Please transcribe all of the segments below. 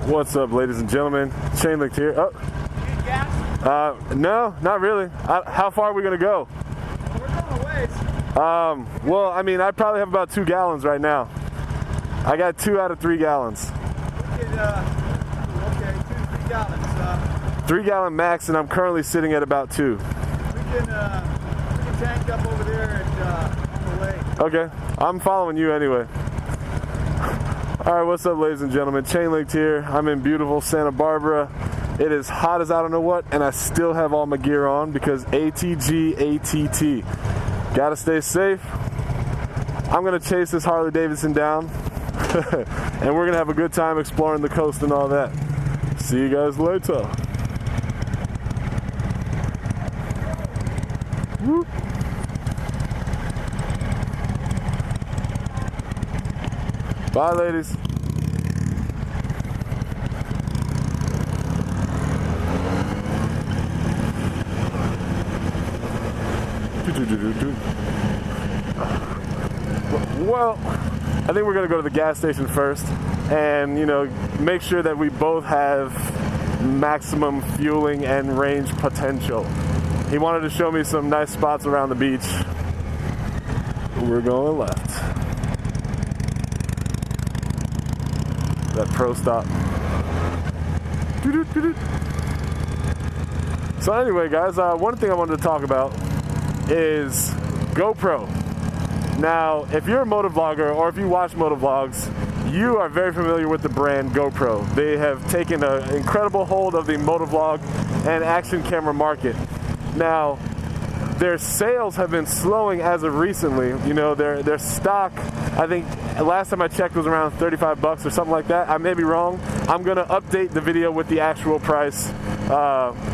What's up, ladies and gentlemen? Chain linked here. Oh. Need gas? No, not really. How far are we gonna go? We're going a ways. Well, I mean, I probably have about 2 gallons right now. I got 2 out of 3 gallons. We could, okay, 2 to 3 gallons. 3 gallon max, and I'm currently sitting at about 2. We can tank up over there and on the way. Okay, I'm following you anyway. All right, what's up, ladies and gentlemen? Chain linked here. I'm in beautiful Santa Barbara. It is hot as I don't know what, and I still have all my gear on because ATG, ATT. Gotta stay safe. I'm gonna chase this Harley Davidson down, and we're gonna have a good time exploring the coast and all that. See you guys later. Woo. Bye, ladies. Well, I think we're gonna go to the gas station first and, you know, make sure that we both have maximum fueling and range potential. He wanted to show me some nice spots around the beach. We're going left. That pro stop. So anyway, guys, one thing I wanted to talk about is GoPro. Now, if you're a motovlogger or if you watch motovlogs, you are very familiar with the brand GoPro. They have taken an incredible hold of the motovlog and action camera market. Now, their sales have been slowing as of recently. You know, their stock, I think last time I checked was around 35 bucks or something like that. I may be wrong. I'm gonna update the video with the actual price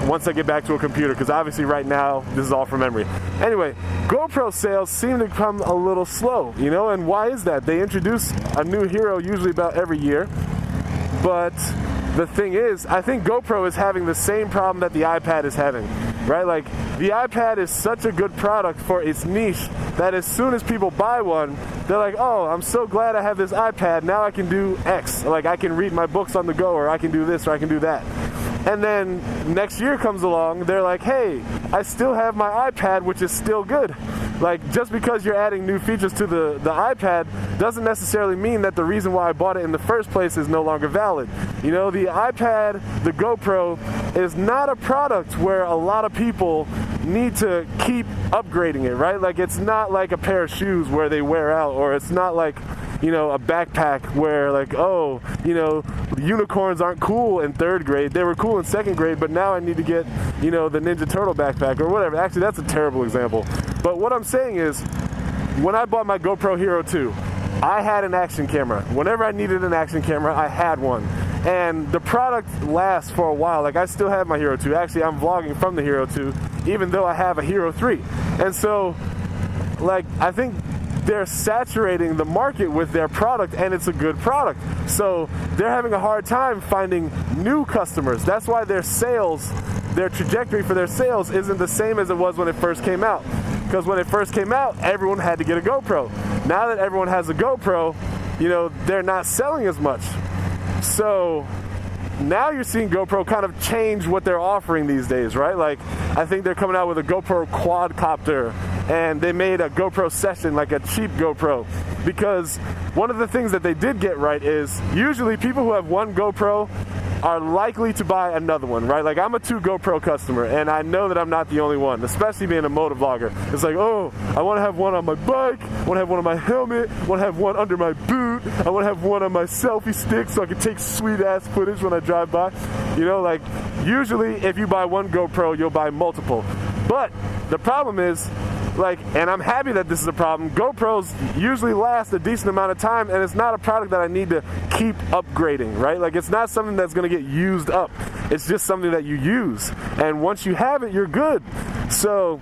once I get back to a computer, because obviously right now this is all from memory. Anyway, GoPro sales seem to come a little slow, you know, and why is that? They introduce a new hero usually about every year, but the thing is, I think GoPro is having the same problem that the iPad is having, right? Like, the iPad is such a good product for its niche that as soon as people buy one, they're like, oh, I'm so glad I have this iPad, now I can do X. Like, I can read my books on the go, or I can do this, or I can do that. And then next year comes along, they're like, hey, I still have my iPad, which is still good. Like, just because you're adding new features to the iPad doesn't necessarily mean that the reason why I bought it in the first place is no longer valid. You know, the iPad, the GoPro, is not a product where a lot of people need to keep upgrading it, right? Like, it's not like a pair of shoes where they wear out, or it's not like, you know, a backpack where, like, oh, you know, unicorns aren't cool in 3rd grade. They were cool in 2nd grade, but now I need to get, you know, the Ninja Turtle backpack or whatever. Actually, that's a terrible example. But what I'm saying is, when I bought my GoPro Hero 2, I had an action camera. Whenever I needed an action camera, I had one. And the product lasts for a while. Like, I still have my Hero 2. Actually, I'm vlogging from the Hero 2, even though I have a Hero 3. And so, like, I think they're saturating the market with their product, and it's a good product. So they're having a hard time finding new customers. That's why their sales, their trajectory for their sales isn't the same as it was when it first came out. Because when it first came out, everyone had to get a GoPro. Now that everyone has a GoPro, you know, they're not selling as much. So now you're seeing GoPro kind of change what they're offering these days, right? Like, I think they're coming out with a GoPro quadcopter, and they made a GoPro Session, like a cheap GoPro. Because one of the things that they did get right is, usually people who have one GoPro are likely to buy another one, right? Like, I'm a 2 GoPro customer, and I know that I'm not the only one, especially being a motovlogger. It's like, oh, I want to have one on my bike, I want to have one on my helmet, I want to have one under my boot, I want to have one on my selfie stick so I can take sweet-ass footage when I drive by. You know, like, usually if you buy one GoPro, you'll buy multiple. But the problem is, like, and I'm happy that this is a problem, GoPros usually last a decent amount of time, and it's not a product that I need to keep upgrading, right? Like, it's not something that's going to get used up. It's just something that you use, and once you have it, you're good. So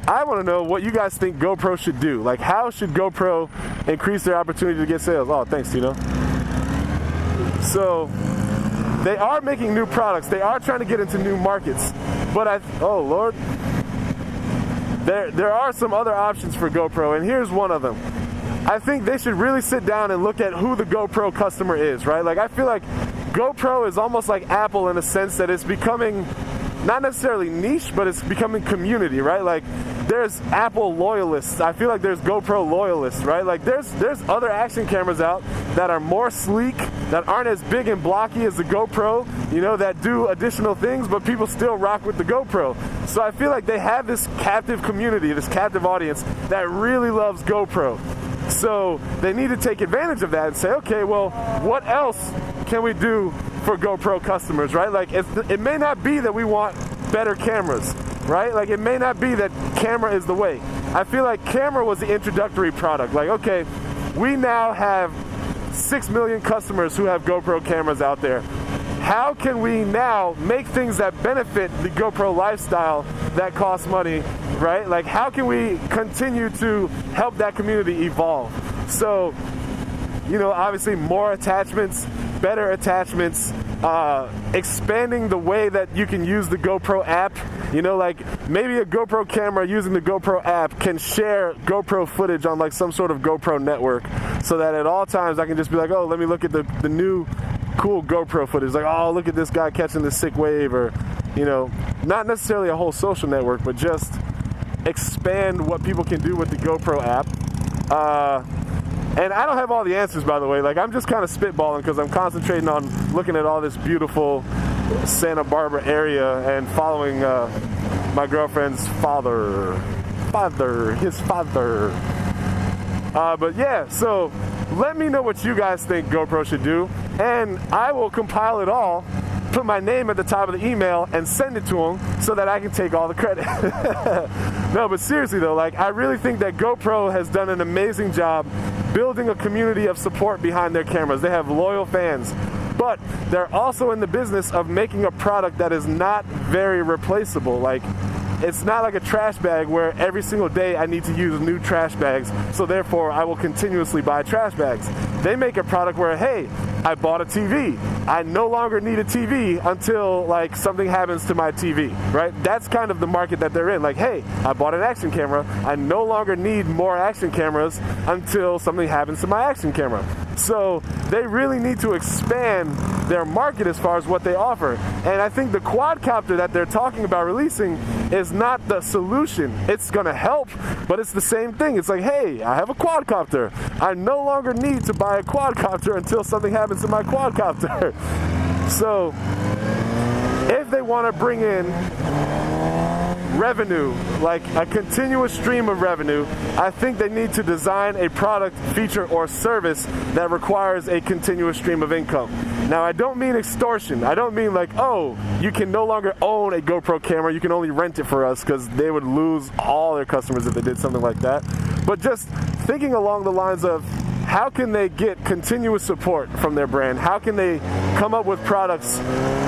I want to know what you guys think GoPro should do. Like, how should GoPro increase their opportunity to get sales? Oh, thanks, Tino. So they are making new products. They are trying to get into new markets. But oh, Lord. There are some other options for GoPro, and here's one of them. I think they should really sit down and look at who the GoPro customer is, right? Like, I feel like GoPro is almost like Apple in a sense that it's becoming not necessarily niche, but it's becoming community, right? Like there's Apple loyalists. I feel like there's GoPro loyalists, right? Like there's other action cameras out that are more sleek, that aren't as big and blocky as the GoPro, you know, that do additional things, but people still rock with the GoPro. So I feel like they have this captive community, this captive audience that really loves GoPro. So they need to take advantage of that and say, okay, well, what else can we do for GoPro customers, right? Like it may not be that we want better cameras, right? Like it may not be that camera is the way. I feel like camera was the introductory product. Like, okay, we now have 6 million customers who have GoPro cameras out there. How can we now make things that benefit the GoPro lifestyle that costs money, right? Like how can we continue to help that community evolve? So, you know, obviously more attachments, better attachments, expanding the way that you can use the GoPro app. You know, like maybe a GoPro camera using the GoPro app can share GoPro footage on like some sort of GoPro network, so that at all times I can just be like, oh, let me look at the new cool GoPro footage. Like, oh, look at this guy catching this sick wave, or, you know, not necessarily a whole social network, but just expand what people can do with the GoPro app. And I don't have all the answers, by the way. Like, I'm just kind of spitballing because I'm concentrating on looking at all this beautiful Santa Barbara area and following my girlfriend's his father. But yeah, so let me know what you guys think GoPro should do, and I will compile it all, put my name at the top of the email, and send it to them so that I can take all the credit. No, but seriously though, like I really think that GoPro has done an amazing job building a community of support behind their cameras. They have loyal fans, but they're also in the business of making a product that is not very replaceable. Like, it's not like a trash bag where every single day I need to use new trash bags, so therefore I will continuously buy trash bags. They make a product where, hey, I bought a TV. I no longer need a TV until like something happens to my TV, right? That's kind of the market that they're in. Like, hey, I bought an action camera. I no longer need more action cameras until something happens to my action camera. So they really need to expand their market as far as what they offer. And I think the quadcopter that they're talking about releasing is not the solution. It's gonna help, but it's the same thing. It's like, hey, I have a quadcopter. I no longer need to buy a quadcopter until something happens to my quadcopter. So if they want to bring in revenue, like a continuous stream of revenue, I think they need to design a product, feature, or service that requires a continuous stream of income. Now, I don't mean extortion. I don't mean like, oh, you can no longer own a GoPro camera, you can only rent it for us, because they would lose all their customers if they did something like that. But just thinking along the lines of, how can they get continuous support from their brand? How can they come up with products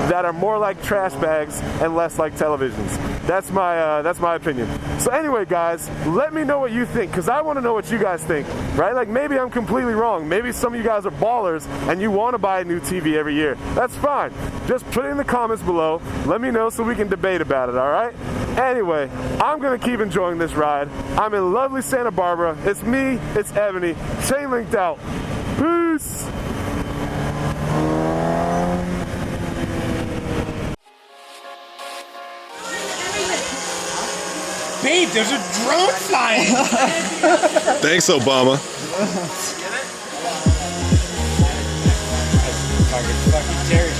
that are more like trash bags and less like televisions? That's my opinion. So anyway, guys, let me know what you think, because I want to know what you guys think, right? Like, maybe I'm completely wrong. Maybe some of you guys are ballers and you want to buy a new TV every year. That's fine. Just put it in the comments below. Let me know so we can debate about it, all right? Anyway, I'm going to keep enjoying this ride. I'm in lovely Santa Barbara. It's me, it's Ebony. Chain linked out. Peace. Babe, there's a drone flying! Thanks, Obama. Fucking Terry.